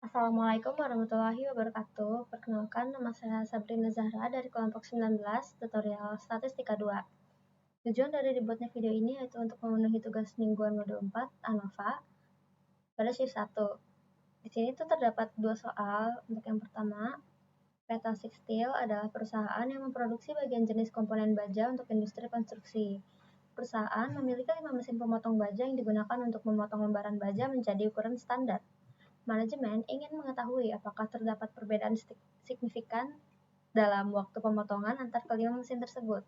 Assalamualaikum warahmatullahi wabarakatuh. Perkenalkan, nama saya Sabrina Zahra dari kelompok 19 tutorial statistika 2. Tujuan dari dibuatnya video ini yaitu untuk memenuhi tugas mingguan modul 4 ANOVA pada shift 1. Di sini tuh terdapat dua soal. Untuk yang pertama, Petasik Steel adalah perusahaan yang memproduksi bagian jenis komponen baja untuk industri konstruksi. Perusahaan memiliki 5 mesin pemotong baja yang digunakan untuk memotong lembaran baja menjadi ukuran standar. Manajemen ingin mengetahui apakah terdapat perbedaan signifikan dalam waktu pemotongan antar kelima mesin tersebut.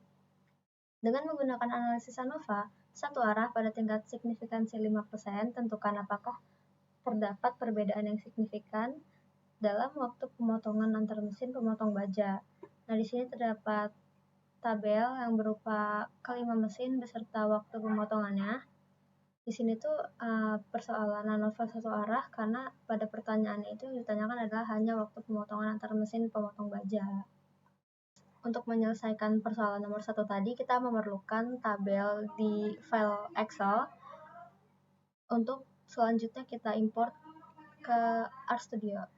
Dengan menggunakan analisis ANOVA, satu arah pada tingkat signifikansi 5%, tentukan apakah terdapat perbedaan yang signifikan dalam waktu pemotongan antar mesin pemotong baja. Nah, di sini terdapat tabel yang berupa kelima mesin beserta waktu pemotongannya. Di sini tuh persoalan ANOVA satu arah karena pada pertanyaannya itu yang ditanyakan adalah hanya waktu pemotongan antar mesin pemotong baja. Untuk menyelesaikan persoalan nomor 1 tadi, kita memerlukan tabel di file Excel. Untuk selanjutnya kita import ke RStudio.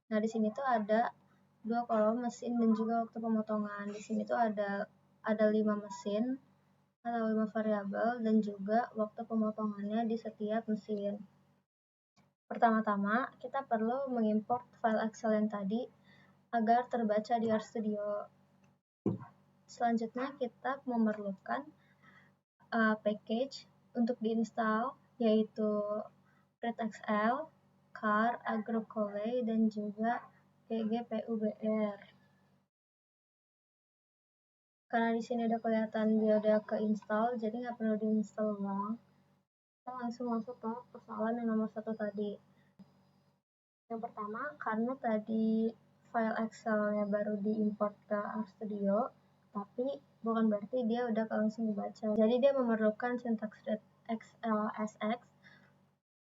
Nah, di sini tuh ada dua kolom mesin dan juga waktu pemotongan. Di sini tuh ada 5 mesin atau 5 variabel dan juga waktu pemotongannya di setiap mesin. Pertama-tama, kita perlu mengimport file Excel yang tadi agar terbaca di RStudio. Selanjutnya, kita memerlukan package untuk diinstal, yaitu PretExcel, CAR, Agrocole, dan juga PGPUBR. Karena di sini udah kelihatan dia udah keinstall, jadi nggak perlu diinstal ulang. Kita langsung masuk ke persoalan yang nomor 1 tadi. Yang pertama, karena tadi file Excel-nya baru diimport ke RStudio, tapi bukan berarti dia udah langsung dibaca. Jadi dia memerlukan syntax .xlsx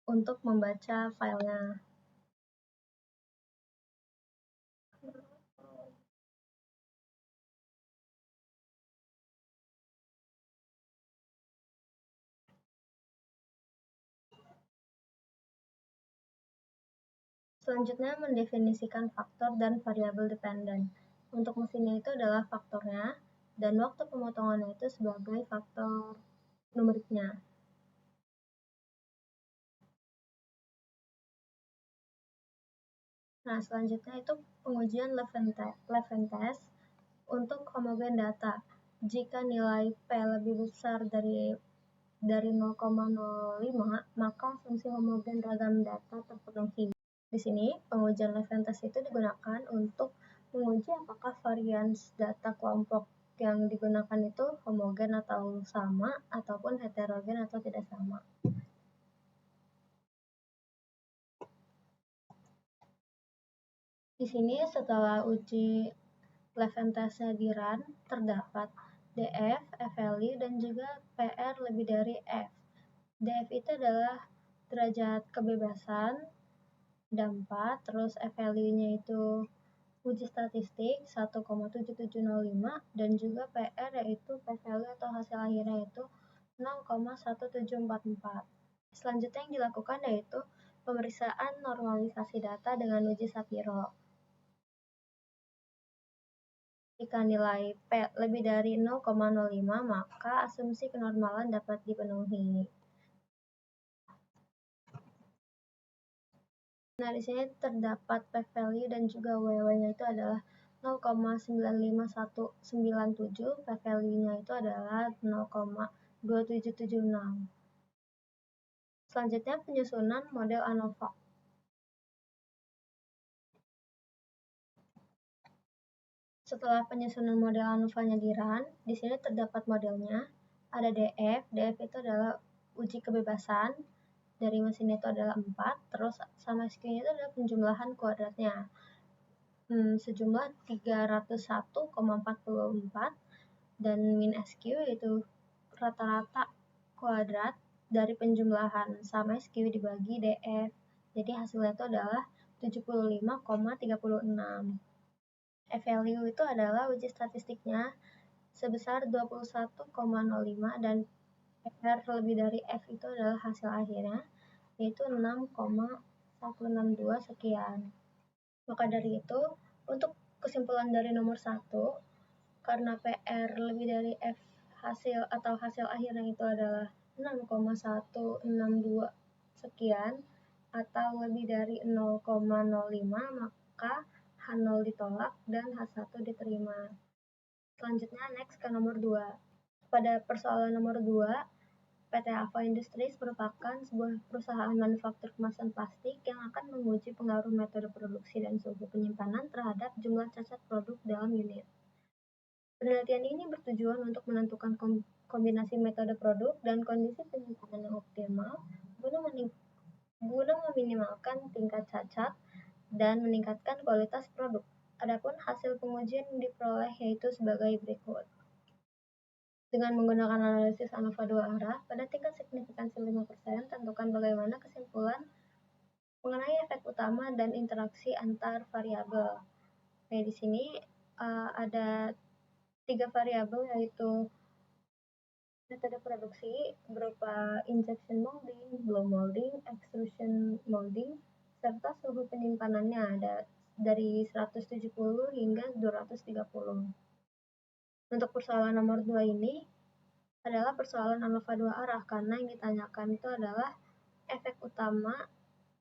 untuk membaca filenya. Selanjutnya, mendefinisikan faktor dan variabel dependen. Untuk mesinnya itu adalah faktornya, dan waktu pemotongannya itu sebagai faktor numeriknya. Nah, selanjutnya itu pengujian Levene test untuk homogen data. Jika nilai P lebih besar dari 0,05, maka fungsi homogen ragam data terpenuhi. Di sini, pengujian Levene test itu digunakan untuk menguji apakah varians data kelompok yang digunakan itu homogen atau sama, ataupun heterogen atau tidak sama. Di sini setelah uji Levene test-nya di run, terdapat DF, F-value, dan juga PR lebih dari F. DF itu adalah derajat kebebasan, dampak, terus F-value-nya itu uji statistik 1,7705, dan juga PR yaitu P-value atau hasil akhirnya itu 0,1744. Selanjutnya yang dilakukan yaitu pemeriksaan normalisasi data dengan uji Shapiro. Jika nilai P lebih dari 0,05, maka asumsi kenormalan dapat dipenuhi. Nah, di sini terdapat P-value dan juga WW-nya itu adalah 0,95197, P-value-nya itu adalah 0,2776. Selanjutnya, penyusunan model ANOVA. Setelah penyusunan model ANOVA-nya di run, di sini terdapat modelnya. Ada DF, DF itu adalah uji kebebasan, dari mesin itu adalah 4, terus sama SQ-nya itu adalah penjumlahan kuadratnya. Sejumlah 301,44, dan min SQ yaitu rata-rata kuadrat dari penjumlahan sama SQ dibagi DF. Jadi hasilnya itu adalah 75,36. F-value itu adalah uji statistiknya sebesar 21,05, dan PR lebih dari F itu adalah hasil akhirnya yaitu 6,162 sekian. Maka dari itu, untuk kesimpulan dari nomor 1, karena PR lebih dari F hasil atau hasil akhirnya itu adalah 6,162 sekian atau lebih dari 0,05, maka H0 ditolak dan H1 diterima. Selanjutnya next ke nomor 2. Pada persoalan nomor 2, PT Ava Industries merupakan sebuah perusahaan manufaktur kemasan plastik yang akan menguji pengaruh metode produksi dan suhu penyimpanan terhadap jumlah cacat produk dalam unit. Penelitian ini bertujuan untuk menentukan kombinasi metode produk dan kondisi penyimpanan yang optimal guna meminimalkan tingkat cacat dan meningkatkan kualitas produk. Adapun hasil pengujian yang diperoleh yaitu sebagai berikut. Dengan menggunakan analisis ANOVA 2 arah, pada tingkat signifikansi 5%, tentukan bagaimana kesimpulan mengenai efek utama dan interaksi antar variabel. Nah, di sini ada 3 variabel, yaitu metode produksi berupa injection molding, blow molding, extrusion molding, serta suhu penyimpanannya ada dari 170 hingga 230. Untuk persoalan nomor 2 ini adalah persoalan ANOVA 2 arah karena yang ditanyakan itu adalah efek utama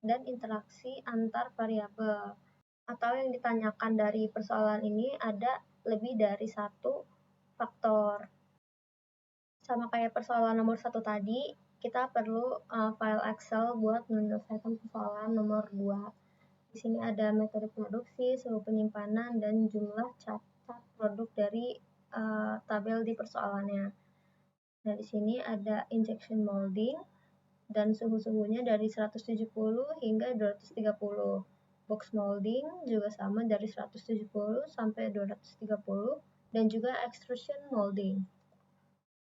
dan interaksi antar variabel. Atau yang ditanyakan dari persoalan ini ada lebih dari satu faktor. Sama kayak persoalan nomor 1 tadi, kita perlu file Excel buat menyelesaikan persoalan nomor 2. Di sini ada metode produksi, suhu penyimpanan, dan jumlah cacat produk dari tabel di persoalannya. Nah, di sini ada injection molding dan suhu-suhunya dari 170 hingga 230. Box molding juga sama dari 170 sampai 230 dan juga extrusion molding.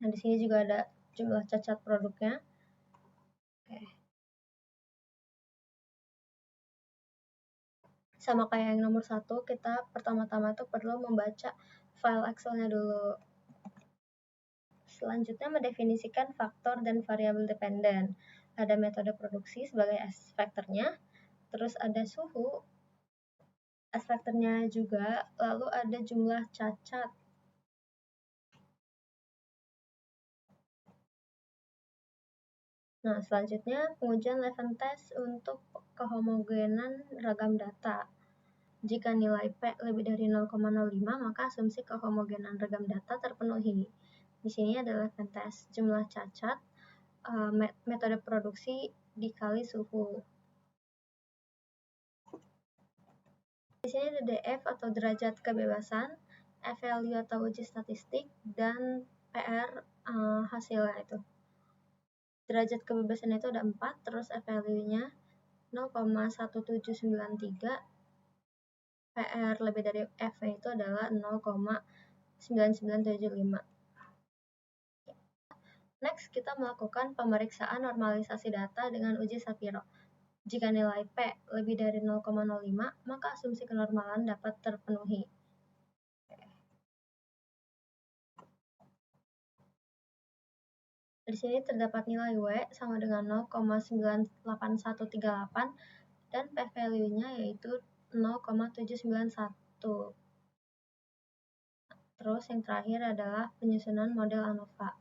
Nah, di sini juga ada jumlah cacat produknya. Oke. Sama kayak yang nomor 1, kita pertama-tama tuh perlu membaca file Excel-nya dulu. Selanjutnya mendefinisikan faktor dan variabel dependen. Ada metode produksi sebagai S-faktornya, terus ada suhu S-faktornya juga, lalu ada jumlah cacat. Nah, selanjutnya pengujian Levin test untuk kehomogenan ragam data. Jika nilai P lebih dari 0,05, maka asumsi kehomogenan ragam data terpenuhi. Di sini adalah Levin test, jumlah cacat, metode produksi dikali suhu. Di sini ada DF atau derajat kebebasan, F value atau uji statistik, dan PR hasilnya itu. Derajat kebebasan itu ada 4, terus F value-nya 0,1793, PR lebih dari F itu adalah 0,9975. Next, kita melakukan pemeriksaan normalisasi data dengan uji Shapiro. Jika nilai P lebih dari 0,05, maka asumsi kenormalan dapat terpenuhi. Di sini terdapat nilai W sama dengan 0,98138 dan P value-nya yaitu 0,791. Terus yang terakhir adalah penyusunan model ANOVA.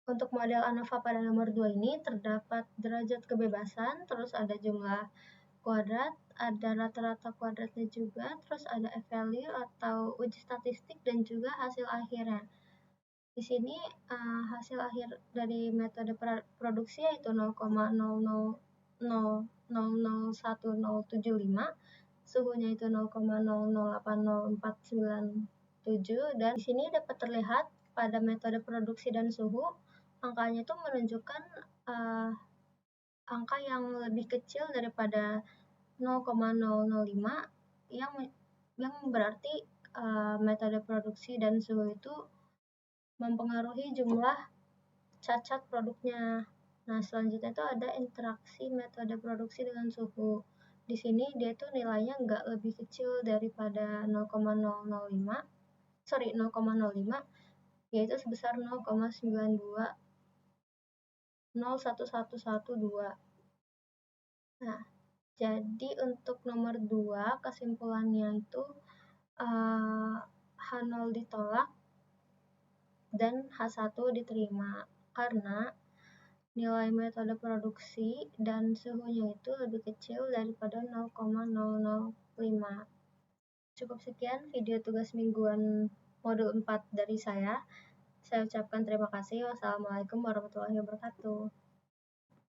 Untuk model ANOVA pada nomor 2 ini terdapat derajat kebebasan, terus ada jumlah kuadrat, ada rata-rata kuadratnya juga, terus ada F value atau uji statistik dan juga hasil akhirnya. Di sini hasil akhir dari metode produksi yaitu 0,00001075, suhunya itu 0,008049 dan di sini dapat terlihat pada metode produksi dan suhu angkanya itu menunjukkan angka yang lebih kecil daripada 0,005 yang berarti metode produksi dan suhu itu mempengaruhi jumlah cacat produknya. Nah, selanjutnya itu ada interaksi metode produksi dengan suhu. Di sini dia itu nilainya nggak lebih kecil daripada 0,005, yaitu sebesar 0,92011112. Nah, jadi untuk nomor 2 kesimpulannya itu H0 ditolak dan H1 diterima karena nilai metode produksi dan suhunya itu lebih kecil daripada 0,005. Cukup sekian video tugas mingguan modul 4 dari saya. Saya ucapkan terima kasih. Wassalamualaikum warahmatullahi wabarakatuh.